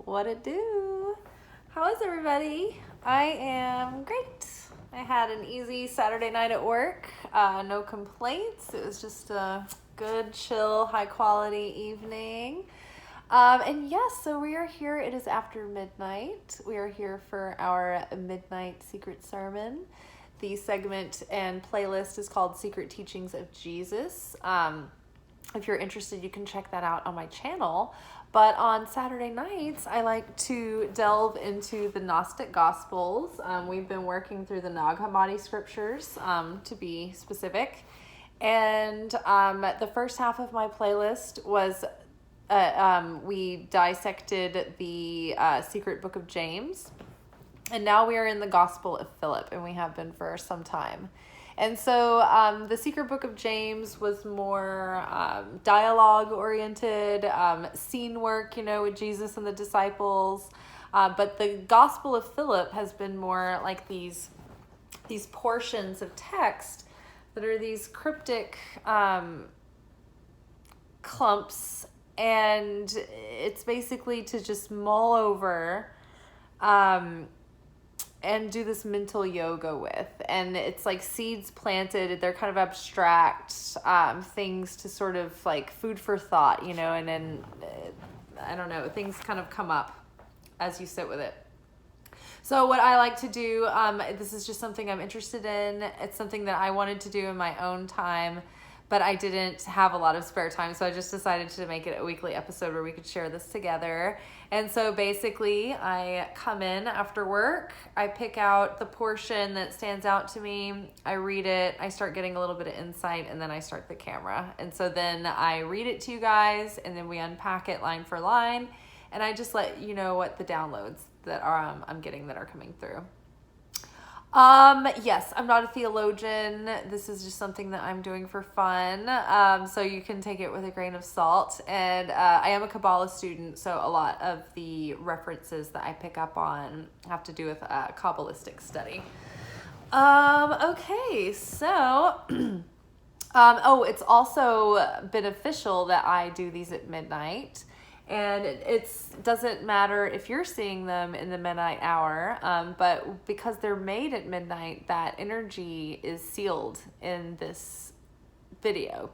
What it do? How is everybody? I am great. I had an easy Saturday night at work. No complaints. It was just a good, chill, high quality evening. And yes, so we are here. It is after midnight. We are here for our midnight secret sermon. The segment and playlist is called Secret Teachings of Jesus. If you're interested, you can check that out on my channel. But on Saturday nights, I like to delve into the Gnostic Gospels. We've been working through the Nag Hammadi scriptures, to be specific. And the first half of my playlist was we dissected the secret book of James. And now we are in the Gospel of Philip, and we have been for some time. And so the secret book of James was more dialogue-oriented, scene work, with Jesus and the disciples. But the Gospel of Philip has been more like these portions of text that are these cryptic clumps. And it's basically to just mull over and do this mental yoga with. And it's like seeds planted. They're kind of abstract things to sort of like food for thought, and then, I don't know, things kind of come up as you sit with it. So what I like to do, this is just something I'm interested in. It's something that I wanted to do in my own time, but I didn't have a lot of spare time. So I just decided to make it a weekly episode where we could share this together. And so basically I come in after work, I pick out the portion that stands out to me, I read it, I start getting a little bit of insight, and then I start the camera. And so then I read it to you guys, and then we unpack it line for line, and I just let you know what the downloads that are I'm getting that are coming through. Yes, I'm not a theologian. This is just something that I'm doing for fun. So you can take it with a grain of salt. And I am a Kabbalah student, so a lot of the references that I pick up on have to do with Kabbalistic study. Okay, so it's also beneficial that I do these at midnight. And it doesn't matter if you're seeing them in the midnight hour, but because they're made at midnight, that energy is sealed in this video.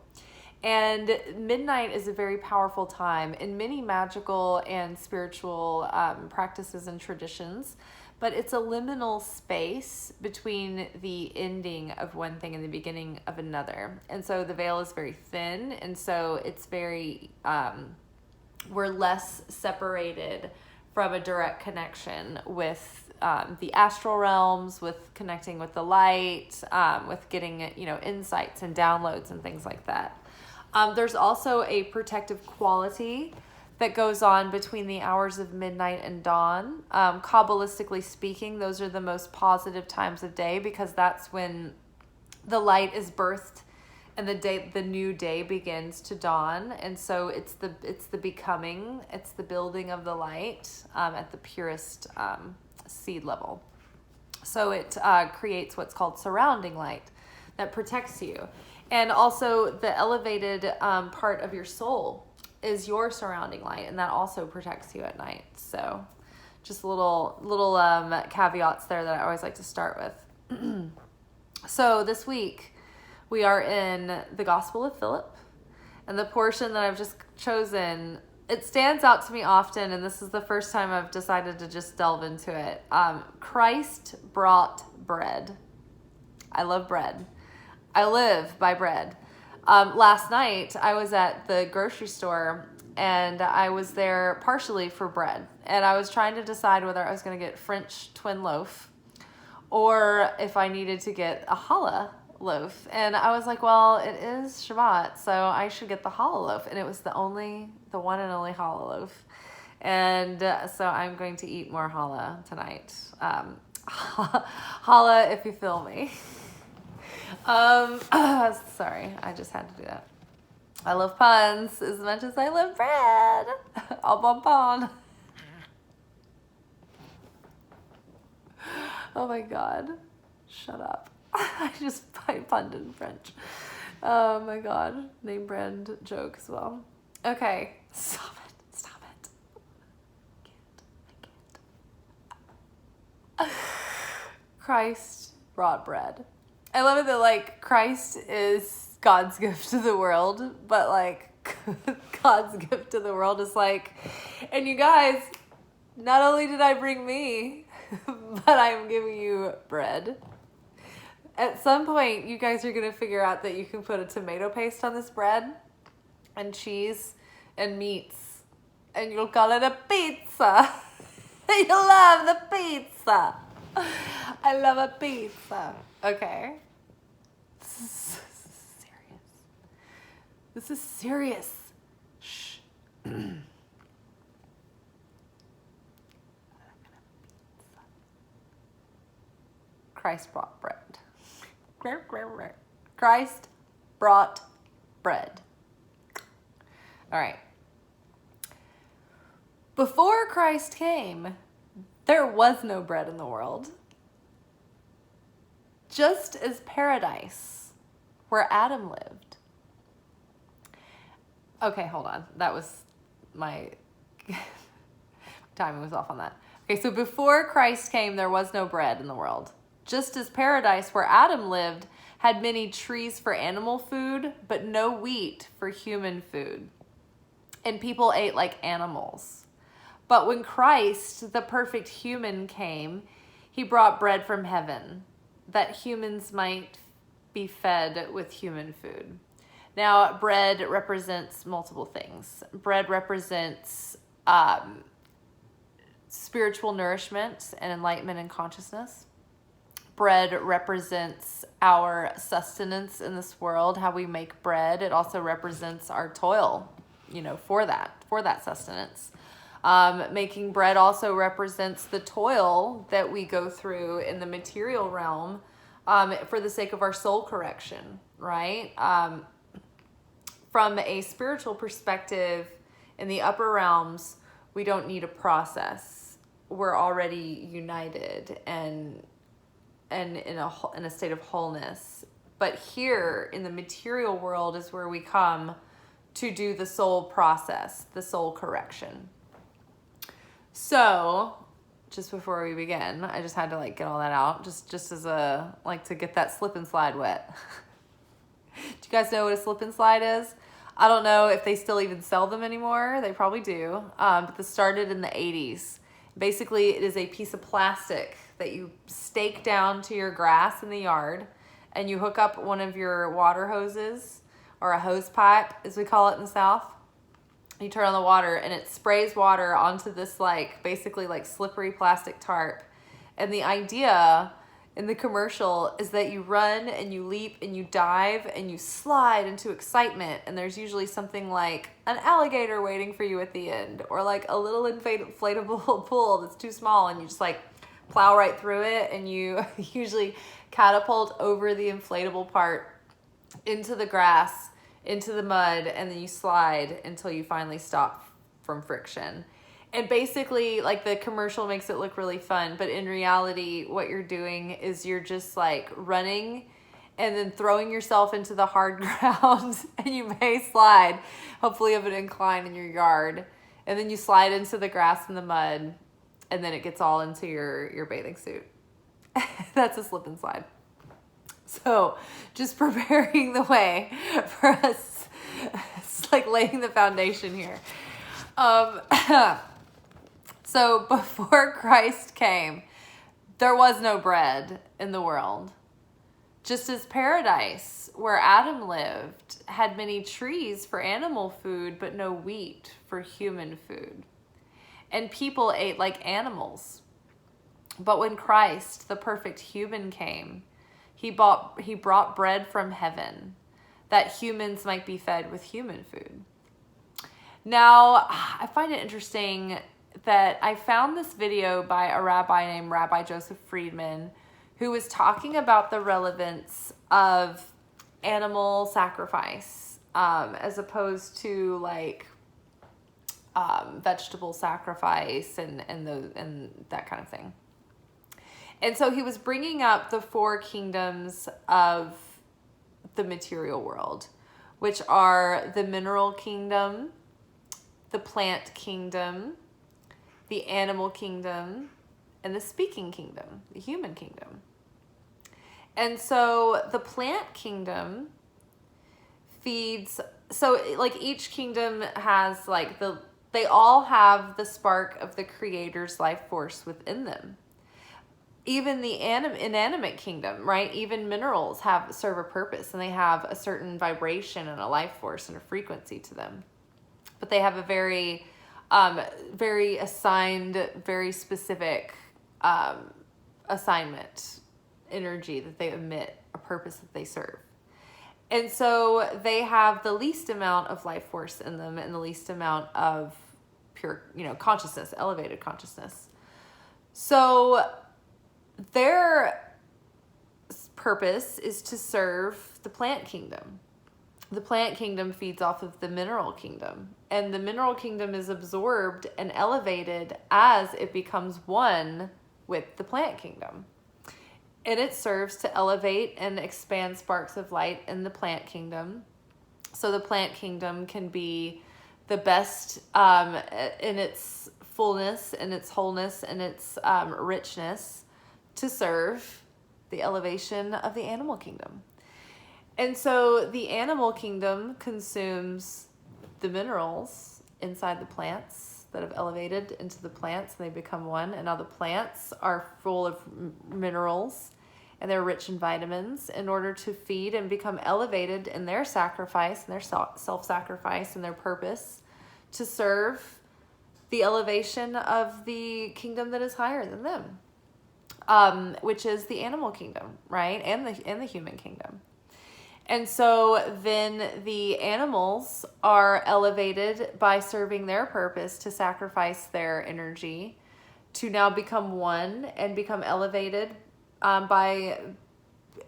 And midnight is a very powerful time in many magical and spiritual practices and traditions, but it's a liminal space between the ending of one thing and the beginning of another. And so the veil is very thin, and so it's very... we're less separated from a direct connection with the astral realms, with connecting with the light, with getting, insights and downloads and things like that. There's also a protective quality that goes on between the hours of midnight and dawn. Kabbalistically speaking, those are the most positive times of day because that's when the light is birthed and the new day begins to dawn. And so it's the becoming, it's the building of the light at the purest seed level. So it creates what's called surrounding light that protects you. And also the elevated part of your soul is your surrounding light, and that also protects you at night. So just little caveats there that I always like to start with. So this week, we are in the Gospel of Philip, and the portion that I've just chosen, it stands out to me often, and this is the first time I've decided to just delve into it. Christ brought bread. I love bread. I live by bread. Last night, I was at the grocery store, and I was there partially for bread, and I was trying to decide whether I was going to get French twin loaf or if I needed to get a challah loaf. And I was like, well, it is Shabbat, so I should get the challah loaf. And it was the one and only challah loaf. And so I'm going to eat more challah tonight. Challah if you feel me. Sorry, I just had to do that. I love puns as much as I love bread. Au bonbon. Oh my God. Shut up. I punned in French. Oh my God. Name brand joke as well. Okay. Stop it. Christ brought bread. I love it that, like, Christ is God's gift to the world, but, like, God's gift to the world is like, and you guys, not only did I bring me, but I'm giving you bread. At some point, you guys are going to figure out that you can put a tomato paste on this bread and cheese and meats, and you'll call it a pizza. You'll love the pizza. I love a pizza. Okay. This is serious. This is serious. Shh. Christ brought bread. Christ brought bread. All right. Before Christ came, there was no bread in the world. Just as paradise, where Adam lived. Okay, hold on. That was my timing was off on that. Okay, so before Christ came, there was no bread in the world. Just as paradise, where Adam lived, had many trees for animal food, but no wheat for human food. And people ate like animals. But when Christ, the perfect human, came, he brought bread from heaven, that humans might be fed with human food. Now, bread represents multiple things. Bread represents spiritual nourishment and enlightenment and consciousness. Bread represents our sustenance in this world, how we make bread. It also represents our toil, for that sustenance. Making bread also represents the toil that we go through in the material realm for the sake of our soul correction, right? From a spiritual perspective, in the upper realms, we don't need a process. We're already united and in a state of wholeness. But here in the material world is where we come to do the soul process, the soul correction. So, just before we begin, I just had to get all that out, just as to get that slip and slide wet. Do you guys know what a slip and slide is? I don't know if they still even sell them anymore. They probably do. But this started in the 80s. Basically, it is a piece of plastic that you stake down to your grass in the yard, and you hook up one of your water hoses, or a hose pipe, as we call it in the South. You turn on the water, and it sprays water onto this basically slippery plastic tarp. And the idea in the commercial is that you run and you leap and you dive and you slide into excitement, and there's usually something like an alligator waiting for you at the end, or a little inflatable pool that's too small, and you just plow right through it, and you usually catapult over the inflatable part into the grass, into the mud, and then you slide until you finally stop from friction. And basically, the commercial makes it look really fun, but in reality, what you're doing is you're just running and then throwing yourself into the hard ground, and you may slide, hopefully of an incline in your yard, and then you slide into the grass and the mud, and then it gets all into your bathing suit. That's a slip and slide. So just preparing the way for us, it's laying the foundation here. So before Christ came, there was no bread in the world. Just as paradise, where Adam lived, had many trees for animal food, but no wheat for human food. And people ate like animals. But when Christ, the perfect human, came, he brought bread from heaven, that humans might be fed with human food. Now, I find it interesting that I found this video by a rabbi named Rabbi Joseph Friedman, who was talking about the relevance of animal sacrifice as opposed to vegetable sacrifice and that kind of thing. And so he was bringing up the 4 kingdoms of the material world, which are the mineral kingdom, the plant kingdom, the animal kingdom, and the speaking kingdom, the human kingdom. And so the plant kingdom feeds, so like each kingdom has like they all have the spark of the creator's life force within them. Even the inanimate kingdom, right? Even minerals serve a purpose, and they have a certain vibration and a life force and a frequency to them. But they have a very, very assigned, very specific assignment energy that they emit, a purpose that they serve. And so they have the least amount of life force in them and the least amount of pure, consciousness, elevated consciousness. So their purpose is to serve the plant kingdom. The plant kingdom feeds off of the mineral kingdom, and the mineral kingdom is absorbed and elevated as it becomes one with the plant kingdom. And it serves to elevate and expand sparks of light in the plant kingdom. So the plant kingdom can be the best in its fullness, in its wholeness, and its richness to serve the elevation of the animal kingdom. And so the animal kingdom consumes the minerals inside the plants that have elevated into the plants, and they become one. And now the plants are full of minerals, and they're rich in vitamins in order to feed and become elevated in their sacrifice and their self-sacrifice and their purpose to serve the elevation of the kingdom that is higher than them. Which is the animal kingdom, right? And the human kingdom. And so then the animals are elevated by serving their purpose to sacrifice their energy to now become one and become elevated by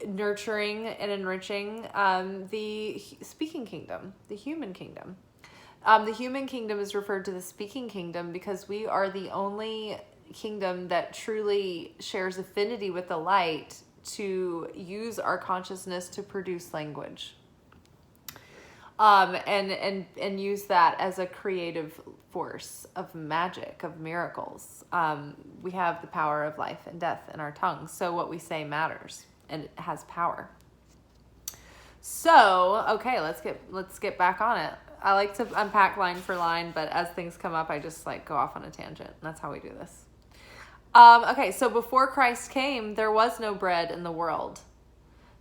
nurturing and enriching the speaking kingdom, the human kingdom. The human kingdom is referred to the speaking kingdom because we are the only kingdom that truly shares affinity with the light to use our consciousness to produce language, and use that as a creative force of magic, of miracles. We have the power of life and death in our tongues, so what we say matters and it has power. So okay, let's get back on it. I like to unpack line for line, but as things come up, I just like go off on a tangent. And that's how we do this. Okay, so before Christ came, there was no bread in the world.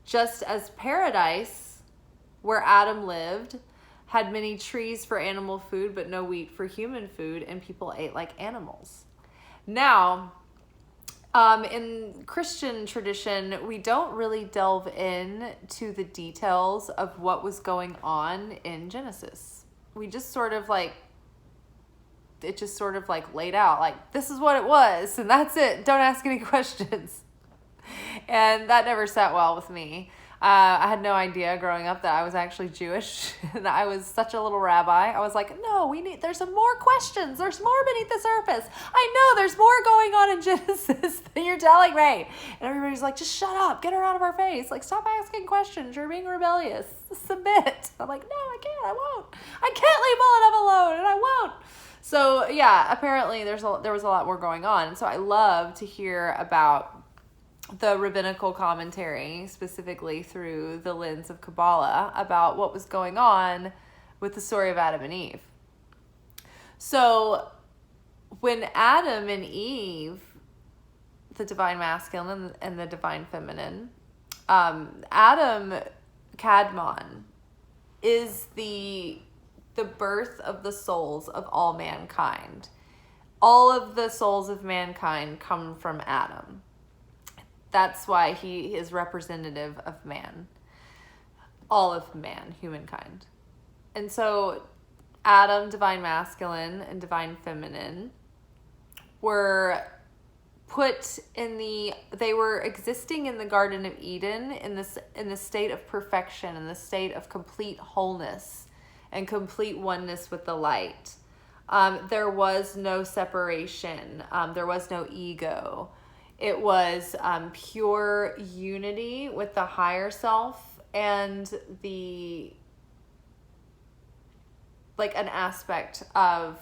Just as paradise, where Adam lived, had many trees for animal food, but no wheat for human food, and people ate like animals. Now, in Christian tradition, we don't really delve in to the details of what was going on in Genesis. We just sort of like laid out, like, this is what it was, and that's it. Don't ask any questions. And that never sat well with me. I had no idea growing up that I was actually Jewish, and I was such a little rabbi. I was like, no, there's some more questions. There's more beneath the surface. I know there's more going on in Genesis than you're telling me. And everybody's like, just shut up. Get her out of our face. Like, stop asking questions. You're being rebellious. Submit. I'm like, no, I can't. I won't. I can't leave Molotov alone, and I won't. So yeah, apparently there was a lot more going on. And so I love to hear about the rabbinical commentary, specifically through the lens of Kabbalah, about what was going on with the story of Adam and Eve. So when Adam and Eve, the divine masculine and the divine feminine, Adam Kadmon is the birth of the souls of all mankind. All of the souls of mankind come from Adam. That's why he is representative of man. All of man, humankind. And so Adam, divine masculine, and divine feminine were they were existing in the Garden of Eden in the state of perfection, in the state of complete wholeness and complete oneness with the light. There was no separation. There was no ego. It was pure unity with the higher self and an aspect of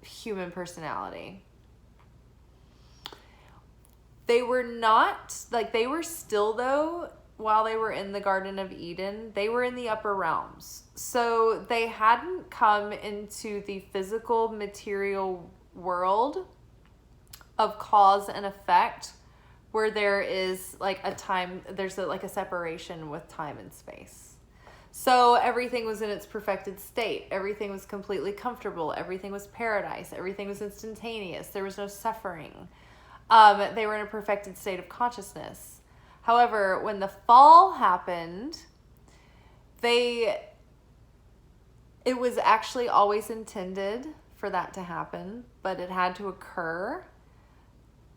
human personality. They were not, like, they were still, though, while they were in the Garden of Eden, they were in the upper realms. So they hadn't come into the physical material world of cause and effect, where there is like a time, there's like a separation with time and space. So everything was in its perfected state. Everything was completely comfortable. Everything was paradise. Everything was instantaneous. There was no suffering. They were in a perfected state of consciousness. However, when the fall happened, it was actually always intended for that to happen, but it had to occur.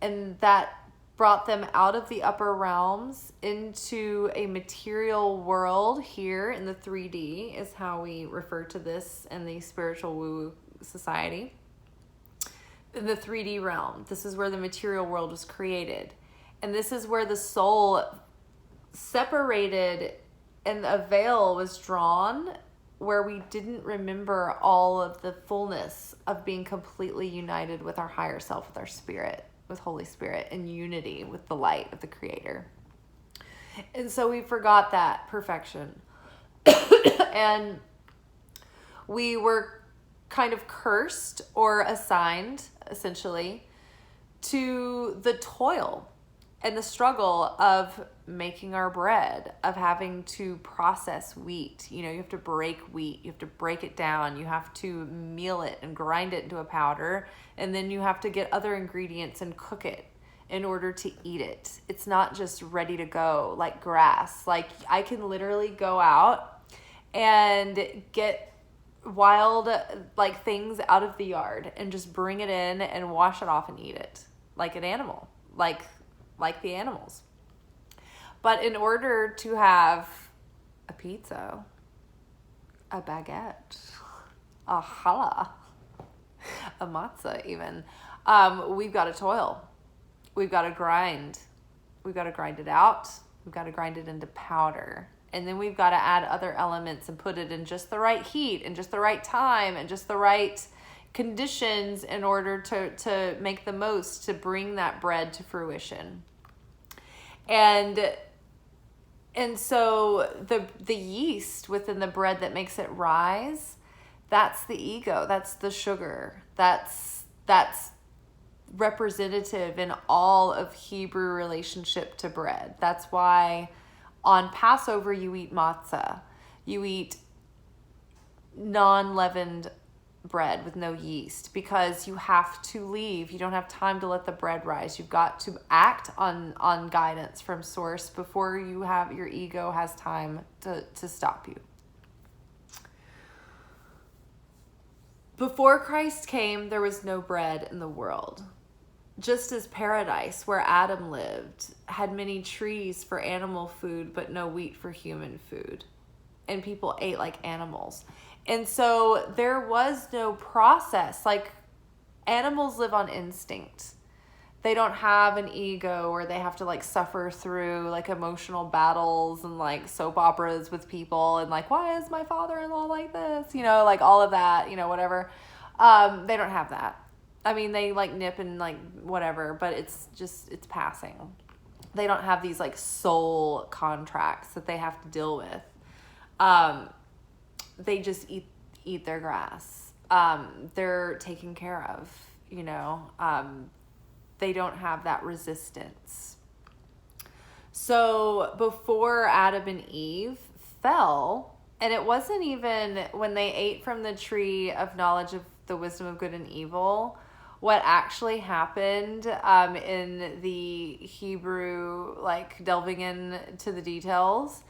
And that brought them out of the upper realms into a material world here in the 3D, is how we refer to this in the spiritual woo society. In the 3D realm, this is where the material world was created. And this is where the soul separated and a veil was drawn, where we didn't remember all of the fullness of being completely united with our higher self, with our spirit, with Holy Spirit, in unity with the light of the Creator. And so we forgot that perfection. And we were kind of cursed or assigned, essentially, to the toil and the struggle of making our bread, of having to process wheat. You know, you have to break wheat, you have to break it down, you have to meal it and grind it into a powder, and then you have to get other ingredients and cook it in order to eat it. It's not just ready to go like grass. Like, I can literally go out and get wild like things out of the yard and just bring it in and wash it off and eat it like an animal, like the animals. But in order to have a pizza, a baguette, a challah, a matzah even, we've got to toil. We've got to grind. We've got to grind it out. We've got to grind it into powder. And then we've got to add other elements and put it in just the right heat and just the right time and just the right conditions in order to make the most, to bring that bread to fruition. And so the yeast within the bread that makes it rise, that's the ego, that's the sugar, that's representative in all of Hebrew relationship to bread. That's why on Passover you eat matzah, you eat non-leavened bread with no yeast, because you have to leave. You don't have time to let the bread rise. You've got to act on guidance from source before your ego has time to stop you. Before Christ came, there was no bread in the world. Just as paradise, where Adam lived, had many trees for animal food, but no wheat for human food. And people ate like animals. And so there was no process. Like, animals live on instinct. They don't have an ego, or they have to like suffer through like emotional battles and like soap operas with people and like, why is my father-in-law like this? You know, like all of that, you know, whatever. They don't have that. I mean, they like nip and like whatever, but it's passing. They don't have these like soul contracts that they have to deal with. They just eat their grass. They're taken care of, you know. They don't have that resistance. So before Adam and Eve fell, and it wasn't even when they ate from the tree of knowledge of the wisdom of good and evil, what actually happened in the Hebrew, like delving into the details,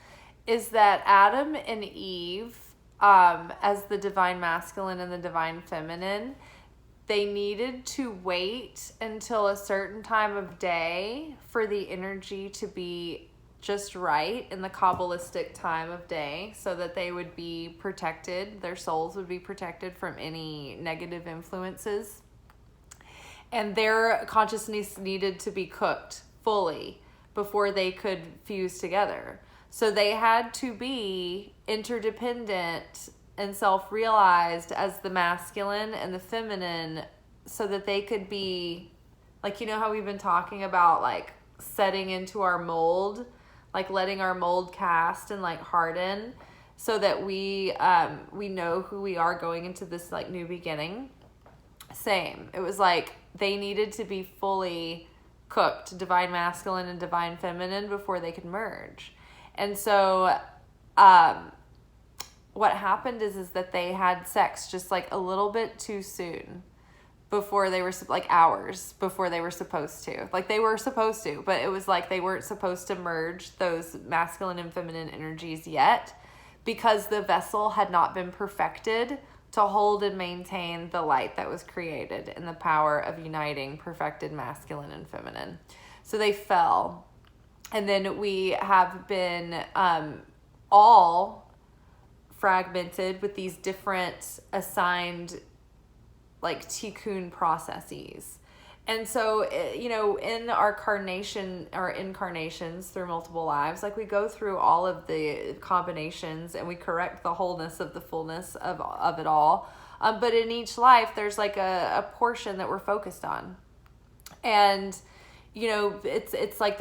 is that Adam and Eve, as the divine masculine and the divine feminine, they needed to wait until a certain time of day for the energy to be just right in the Kabbalistic time of day, so that they would be protected, their souls would be protected from any negative influences. And their consciousness needed to be cooked fully before they could fuse together. So they had to be interdependent and self-realized as the masculine and the feminine, so that they could be Like, you know how we've been talking about like setting into our mold, like letting our mold cast and like harden so that we know who we are going into this like new beginning. Same. It was like they needed to be fully cooked, divine masculine and divine feminine, before they could merge. And so what happened is that they had sex just like a little bit too soon, before they were like hours before they were supposed to. Like they were supposed to, but it was like they weren't supposed to merge those masculine and feminine energies yet, because the vessel had not been perfected to hold and maintain the light that was created and the power of uniting perfected masculine and feminine. So they fell. And then we have been all fragmented with these different assigned like tikkun processes. And so, you know, in our incarnations through multiple lives, like we go through all of the combinations and we correct the wholeness of the fullness of it all. But in each life, there's like a portion that we're focused on. And, you know, it's like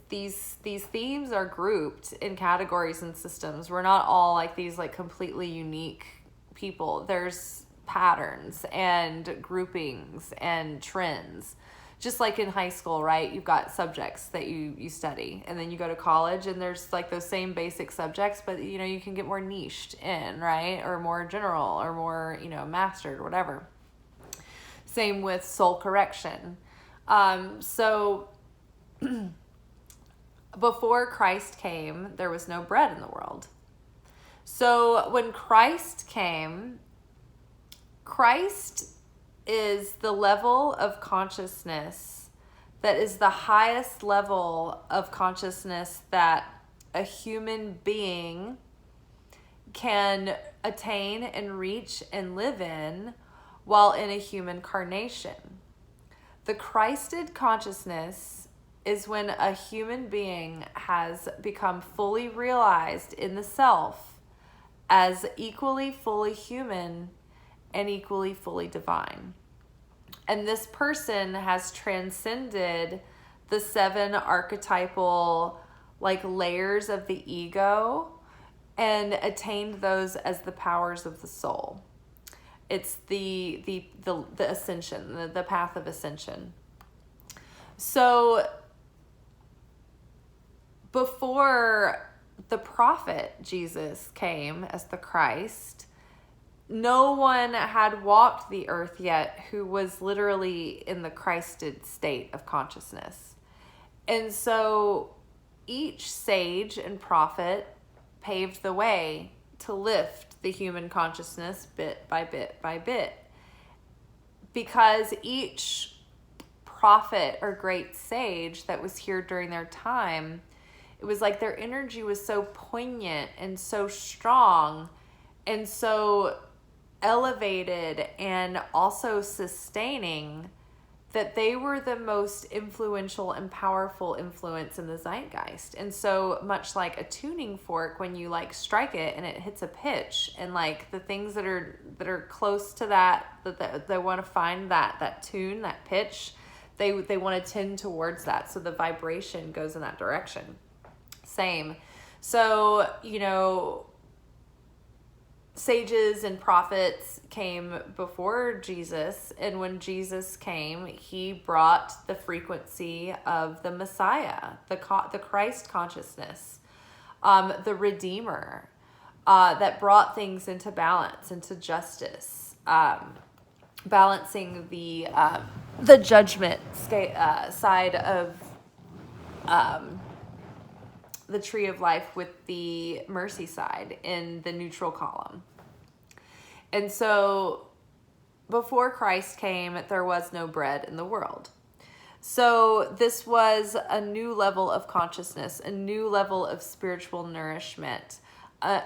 these themes are grouped in categories and systems. We're not all like these like completely unique people. There's patterns and groupings and trends. Just like in high school, right? You've got subjects that you study, and then you go to college and there's like those same basic subjects, but you know, you can get more niched in, right? Or more general or more, you know, mastered or whatever. Same with soul correction. So before Christ came, there was no bread in the world. So when Christ came, Christ is the level of consciousness that is the highest level of consciousness that a human being can attain and reach and live in while in a human carnation. The Christed consciousness is when a human being has become fully realized in the self as equally fully human and equally fully divine. And this person has transcended the 7 archetypal like layers of the ego and attained those as the powers of the soul. It's the ascension, the path of ascension. So before the prophet Jesus came as the Christ, no one had walked the earth yet who was literally in the Christed state of consciousness. And so each sage and prophet paved the way to lift the human consciousness bit by bit by bit. Because each prophet or great sage that was here during their time, it was like their energy was so poignant and so strong and so elevated and also sustaining that they were the most influential and powerful influence in the zeitgeist. And so much like a tuning fork, when you like strike it and it hits a pitch, and like the things that are close to that they want to find that tune, that pitch, they want to tend towards that, so the vibration goes in that direction. Same. So, you know, sages and prophets came before Jesus, and when Jesus came, he brought the frequency of the Messiah, the Christ consciousness, the Redeemer, that brought things into balance, into justice, balancing the judgment side of the tree of life with the mercy side in the neutral column. And so before Christ came, there was no bread in the world. So this was a new level of consciousness, a new level of spiritual nourishment,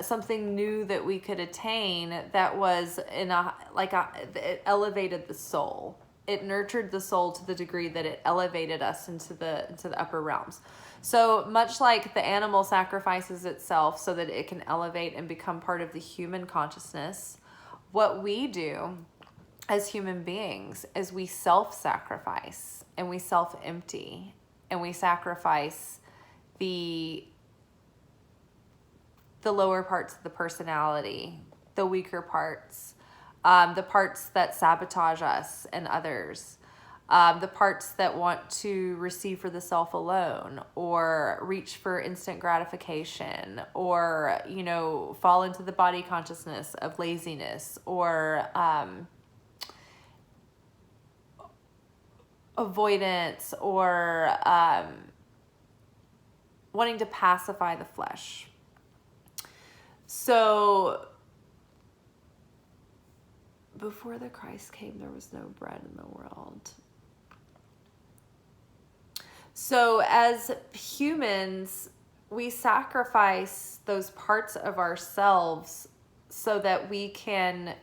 something new that we could attain that was it elevated the soul. It nurtured the soul to the degree that it elevated us into the upper realms. So much like the animal sacrifices itself so that it can elevate and become part of the human consciousness, what we do as human beings is we self-sacrifice and we self-empty and we sacrifice the lower parts of the personality, the weaker parts, the parts that sabotage us and others, the parts that want to receive for the self alone or reach for instant gratification or, fall into the body consciousness of laziness or avoidance or wanting to pacify the flesh. So before the Christ came, there was no bread in the world. So as humans, we sacrifice those parts of ourselves so that we can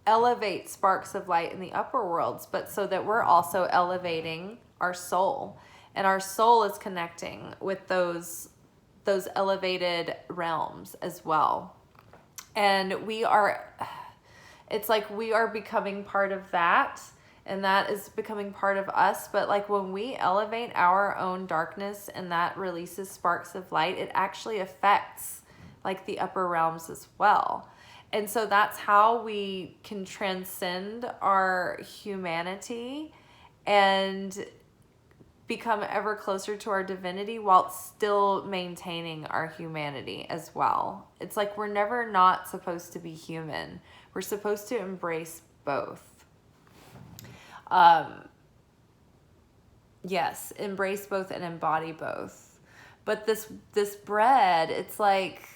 elevate sparks of light in the upper worlds, but so that we're also elevating our soul. And our soul is connecting with those elevated realms as well. And it's like we are becoming part of that, and that is becoming part of us. But like when we elevate our own darkness and that releases sparks of light, it actually affects like the upper realms as well. And so that's how we can transcend our humanity and become ever closer to our divinity while still maintaining our humanity as well. It's like we're never not supposed to be human. We're supposed to embrace both. Yes, embrace both and embody both. But this bread, it's like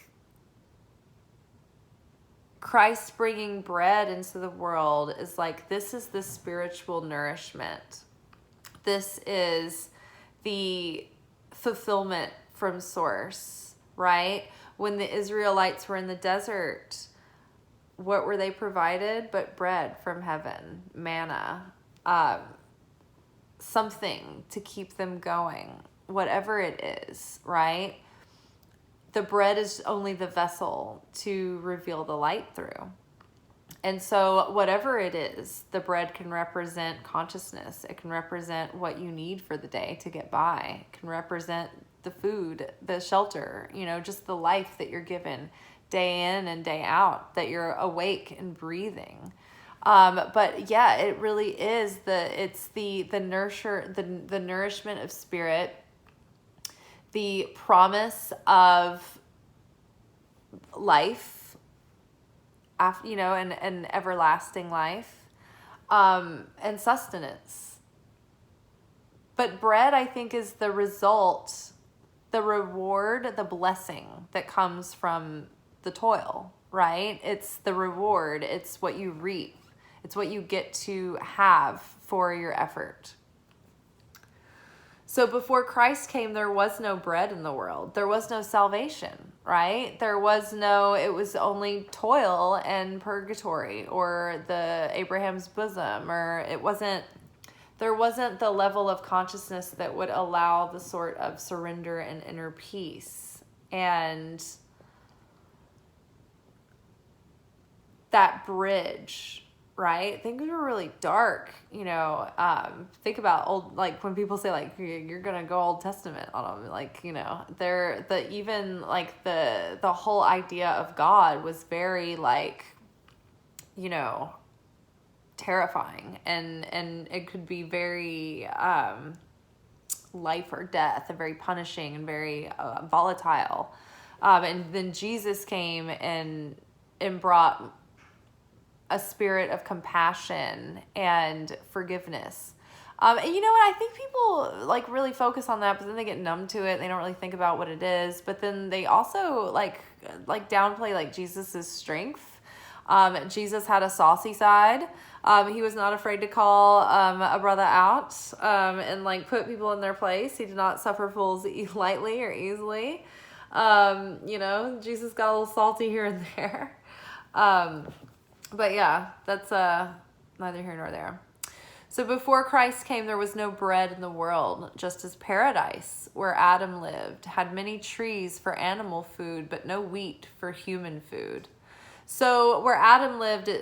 Christ bringing bread into the world is like, this is the spiritual nourishment. This is the fulfillment from source, right? When the Israelites were in the desert, what were they provided but bread from heaven, manna, something to keep them going, whatever it is, right? The bread is only the vessel to reveal the light through. And so whatever it is, the bread can represent consciousness. It can represent what you need for the day to get by. It can represent the food, the shelter, just the life that you're given day in and day out, that you're awake and breathing. But yeah, it really is the nourishment of spirit, the promise of life, and everlasting life, and sustenance. But bread, I think, is the result, the reward, the blessing that comes from the toil, right? It's the reward. It's what you reap. It's what you get to have for your effort. So before Christ came, there was no bread in the world. There was no salvation, right? It was only toil and purgatory or the Abraham's bosom, or there wasn't the level of consciousness that would allow the sort of surrender and inner peace. And that bridge, right? Things were really dark, think about old, like when people say like, you're going to go Old Testament on them, like, the whole idea of God was very like, terrifying and it could be very, life or death and very punishing and very volatile. And then Jesus came and brought a spirit of compassion and forgiveness. And you know what? I think people like really focus on that, but then they get numb to it. They don't really think about what it is. But then they also like downplay like Jesus's strength. Jesus had a saucy side. He was not afraid to call a brother out and like put people in their place. He did not suffer fools lightly or easily. Jesus got a little salty here and there. But yeah, that's neither here nor there. So before Christ came, there was no bread in the world, just as paradise, where Adam lived, had many trees for animal food, but no wheat for human food. So where Adam lived, they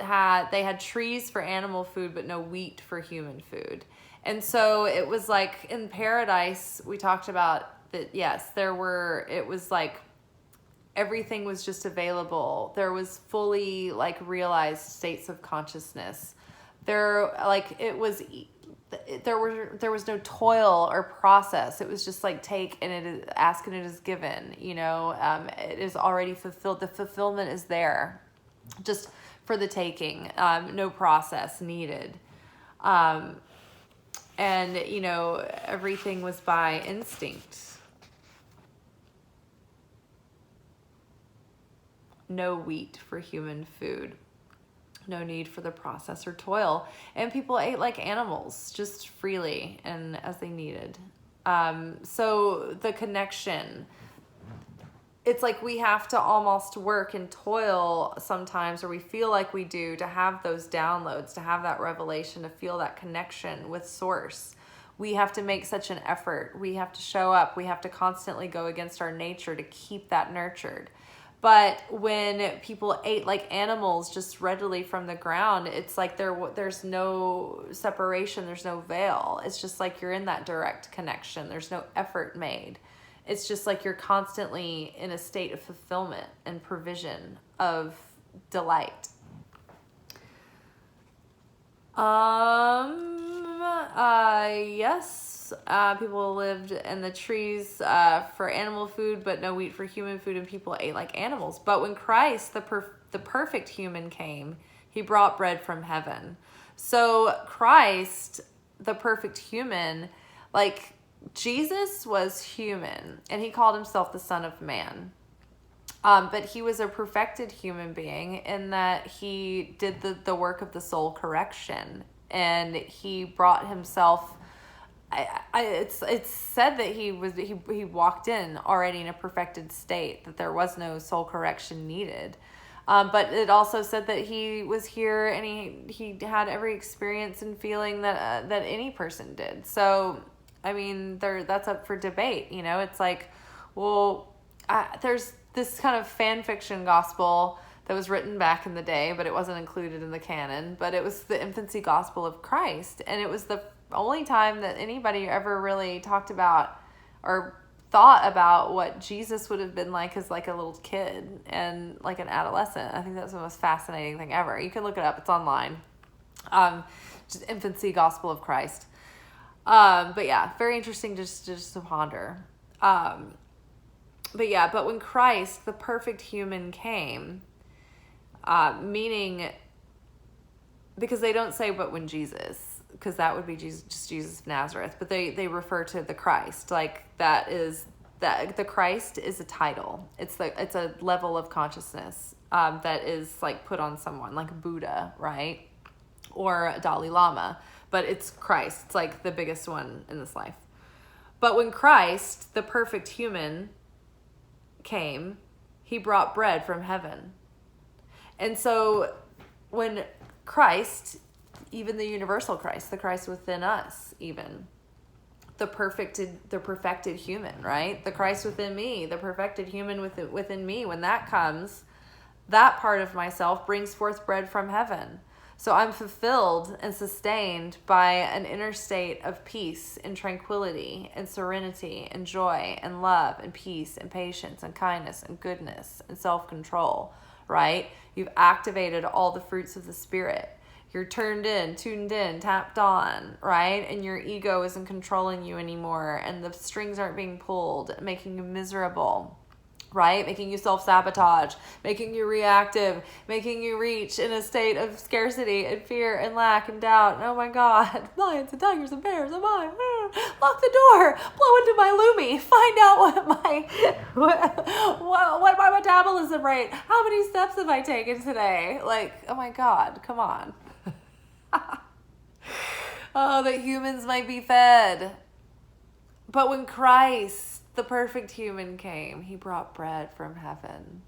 had trees for animal food, but no wheat for human food. And so it was like in paradise, we talked about that. Yes, it was like everything was just available. There was fully like realized states of consciousness. There was no toil or process. It was just like ask and it is given, it is already fulfilled. The fulfillment is there just for the taking. No process needed. And everything was by instinct. No wheat for human food. No need for the process or toil. And people ate like animals, just freely and as they needed. So the connection, it's like we have to almost work and toil sometimes, or we feel like we do, to have those downloads, to have that revelation, to feel that connection with Source. We have to make such an effort. We have to show up. We have to constantly go against our nature to keep that nurtured. But when people ate like animals just readily from the ground, it's like there's no separation, there's no veil. It's just like you're in that direct connection. There's no effort made. It's just like you're constantly in a state of fulfillment and provision of delight. Yes. People lived in the trees for animal food, but no wheat for human food, and people ate like animals. But when Christ, the perfect human, came, he brought bread from heaven. So Christ, the perfect human, like Jesus was human, and he called himself the Son of Man. But he was a perfected human being in that he did the work of the soul correction, and he brought himself. It's said that he walked in already in a perfected state, that there was no soul correction needed. But it also said that he was here and he had every experience and feeling that any person did. So, I mean, that's up for debate. It's like, well, there's this kind of fan fiction gospel that was written back in the day, but it wasn't included in the canon. But it was the infancy gospel of Christ, and it was the only time that anybody ever really talked about or thought about what Jesus would have been like as like a little kid and like an adolescent. I think that's the most fascinating thing ever. You can look it up. It's online. Just infancy gospel of Christ. But yeah, very interesting just to ponder. But when Christ, the perfect human, came, meaning, because they don't say but when Jesus, because that would be Jesus of Nazareth, but they refer to the Christ, like that the Christ is a title. It's a level of consciousness that is like put on someone, like Buddha, right? Or Dalai Lama, but it's Christ. It's like the biggest one in this life. But when Christ, the perfect human, came, he brought bread from heaven. And so when Christ, even the universal Christ, the Christ within us, even the perfected human, right? The Christ within me, the perfected human within me, when that comes, that part of myself brings forth bread from heaven. So I'm fulfilled and sustained by an inner state of peace and tranquility and serenity and joy and love and peace and patience and kindness and goodness and self-control, right? You've activated all the fruits of the Spirit. You're tuned in, tapped on, right? And your ego isn't controlling you anymore, and the strings aren't being pulled, making you miserable, right? Making you self-sabotage, making you reactive, making you reach in a state of scarcity and fear and lack and doubt. And oh my God, lions and tigers and bears, am I? Lock the door, blow into my Lumi, find out what my metabolism rate, how many steps have I taken today? Like, oh my God, come on. Oh, that humans might be fed. But when Christ, the perfect human, came, he brought bread from heaven.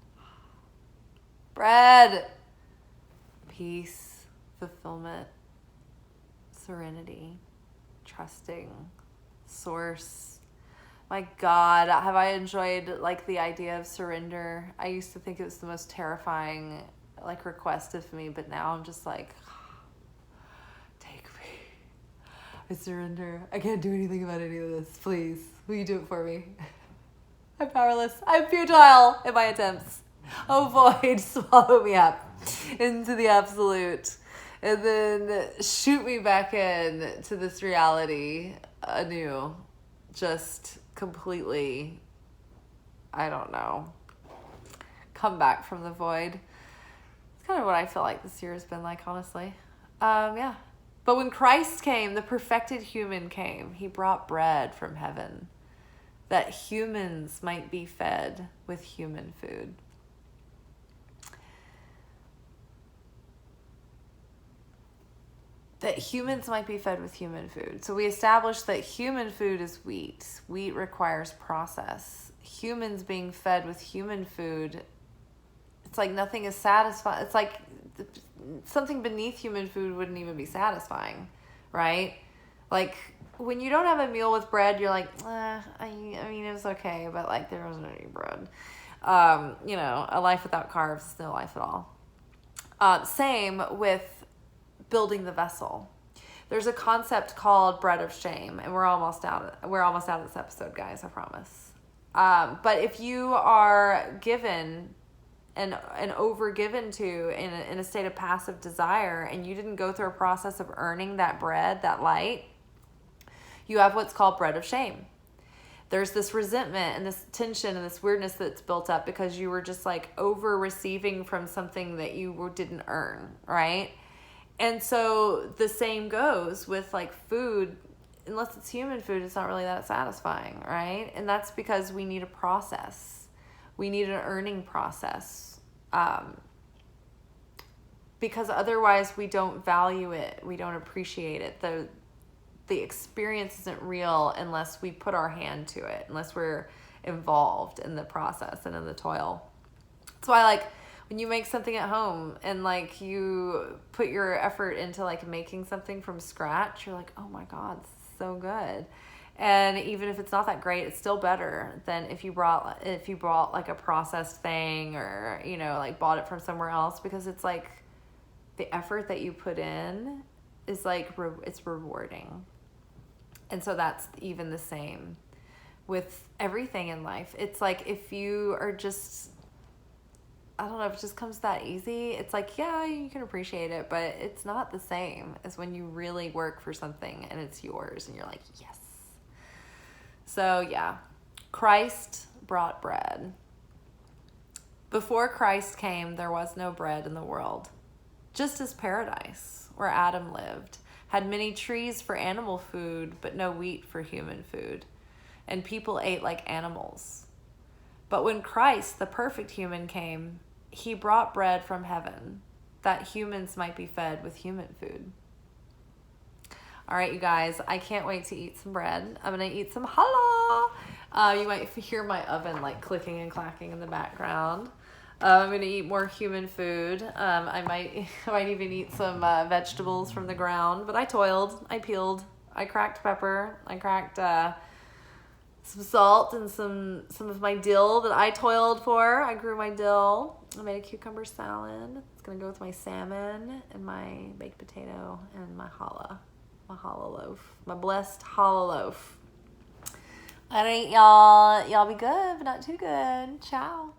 Bread. Peace, fulfillment, serenity, trusting, source. My God, have I enjoyed like the idea of surrender. I used to think it was the most terrifying like request of me, but now I'm just like, take me. I surrender. I can't do anything about any of this. Please, will you do it for me? I'm powerless. I'm futile in my attempts. Oh, void, swallow me up into the absolute. And then shoot me back in to this reality anew. Just completely, I don't know, come back from the void. It's kind of what I feel like this year has been like, honestly. Yeah. But when Christ came, the perfected human came. He brought bread from heaven, that humans might be fed with human food. That humans might be fed with human food. So we established that human food is wheat. Wheat requires process. Humans being fed with human food, it's like nothing is satisfying. It's like something beneath human food wouldn't even be satisfying, right? Like when you don't have a meal with bread, you're like, I mean, it was okay, but like there wasn't any bread. You know, a life without carbs is no life at all. Same with building the vessel. There's a concept called bread of shame, and we're almost out of this episode, guys, I promise. But if you are given and over given to in a state of passive desire, and you didn't go through a process of earning that bread, that light, you have what's called bread of shame. There's this resentment and this tension and this weirdness that's built up because you were just like over receiving from something that you didn't earn, right? And so the same goes with like food. Unless it's human food, it's not really that satisfying, right? And that's because we need a process. We need an earning process. Because otherwise we don't value it. We don't appreciate it. The experience isn't real unless we put our hand to it, unless we're involved in the process and in the toil. That's why, like, when you make something at home and like you put your effort into like making something from scratch, you're like, oh my God, this is so good. And even if it's not that great, it's still better than if you brought like a processed thing or, you know, like bought it from somewhere else, because it's like the effort that you put in is like, it's rewarding. And so that's even the same with everything in life. It's like if you are just, I don't know, if it just comes that easy, it's like, yeah, you can appreciate it, but it's not the same as when you really work for something and it's yours and you're like, yes. So yeah, Christ brought bread. Before Christ came, there was no bread in the world. Just as paradise, where Adam lived, had many trees for animal food, but no wheat for human food. And people ate like animals. But when Christ, the perfect human, came, he brought bread from heaven, that humans might be fed with human food. All right, you guys, I can't wait to eat some bread. I'm going to eat some challah. You might hear my oven like clicking and clacking in the background. I'm going to eat more human food. I might even eat some vegetables from the ground, but I toiled, I peeled, I cracked pepper, I cracked some salt and some of my dill that I toiled for. I grew my dill. I made a cucumber salad. It's going to go with my salmon and my baked potato and my challah loaf, my blessed challah loaf. All right, y'all. Y'all be good, but not too good. Ciao.